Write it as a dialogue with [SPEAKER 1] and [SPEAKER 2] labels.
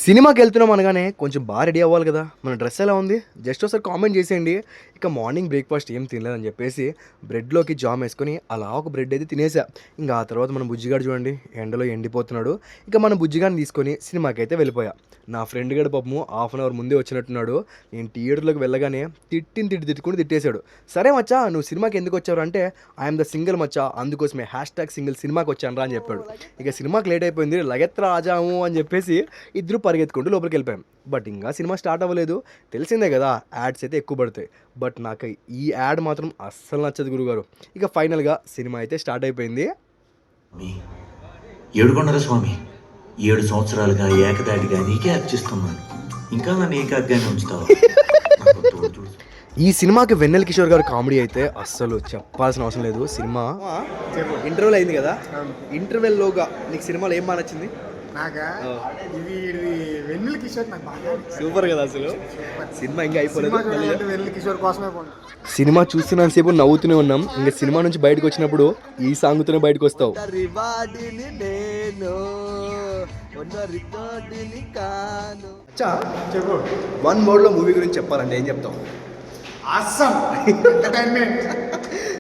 [SPEAKER 1] సినిమాకి వెళ్తున్నాం అనగానే కొంచెం బాగా రెడీ అవ్వాలి కదా. మన డ్రెస్ ఎలా ఉంది జస్ట్ ఒకసారి కామెంట్ చేసేయండి. ఇక మార్నింగ్ బ్రేక్ఫాస్ట్ ఏం తినలేదని చెప్పేసి బ్రెడ్లోకి జామ్ వేసుకొని అలా ఒక బ్రెడ్ అయితే తినేసా. ఇంకా ఆ తర్వాత మన బుజ్జిగాడు చూడండి ఎండలో ఎండిపోతున్నాడు. ఇక మన బుజ్జిగాడిని తీసుకొని సినిమాకి అయితే వెళ్ళిపోయా. నా ఫ్రెండ్ గడు పాపము హాఫ్ అన్ అవర్ ముందే వచ్చినట్టున్నాడు. నేను థియేటర్లోకి వెళ్ళగానే తిట్టుకుని తిట్టేశాడు. సరే మచ్చా నువ్వు సినిమాకి ఎందుకు వచ్చావు అంటే ఐఎమ్ ద సింగిల్ మచ్చా, అందుకోసమే #సింగిల్ సినిమాకి వచ్చాను రా అని చెప్పాడు. ఇక సినిమాకి లేట్ అయిపోయింది, లగెత్ర రాజాము అని చెప్పేసి ఇద్దరు పరిగెత్తుకుంటూ లోపలికి వెళ్ళిపోయాం. బట్ ఇంకా సినిమా స్టార్ట్ అవ్వలేదు. తెలిసిందే కదా యాడ్స్ అయితే ఎక్కువ పడతాయి. బట్ నాకు ఈ యాడ్ మాత్రం అస్సలు నచ్చదు గురుగారు. ఇక ఫైనల్గా సినిమా అయితే స్టార్ట్ అయిపోయింది.
[SPEAKER 2] ఏడుకొండల స్వామి 7 సంవత్సరాలుగా ఏకదాటిగా నీకే అర్చిస్తున్నాను, ఇంకా నన్ను ఏకాగ్గానే ఉంచుతావా?
[SPEAKER 1] ఈ సినిమాకి వెన్నెల కిషోర్ గారు కామెడీ అయితే అస్సలు చెప్పాల్సిన అవసరం లేదు. సినిమా ఇంటర్వెల్ అయింది కదా, ఇంటర్వెల్లోగా నీకు సినిమాలో ఏం బాగా నచ్చింది?
[SPEAKER 3] నాకా ఇది వెన్నెల కిషోర్ నాకు బాగా
[SPEAKER 1] సూపర్ కదా అసలు. సినిమా ఇంకా అయిపోలేదు.
[SPEAKER 3] వెన్నెల కిషోర్ కోసమే పోను.
[SPEAKER 1] సినిమా చూస్తున్నంతసేపు నవ్వుతూనే ఉన్నాం. ఇంకా సినిమా నుంచి బయటకు వచ్చినప్పుడు ఈ సాంగ్తోనే బయటకు వస్తావు.
[SPEAKER 3] చెప్పు.
[SPEAKER 1] 1 word లో మూవీ గురించి చెప్పాలంటే ఏం చెప్తావు?
[SPEAKER 3] అస్సాం ఎంటర్టైన్మెంట్.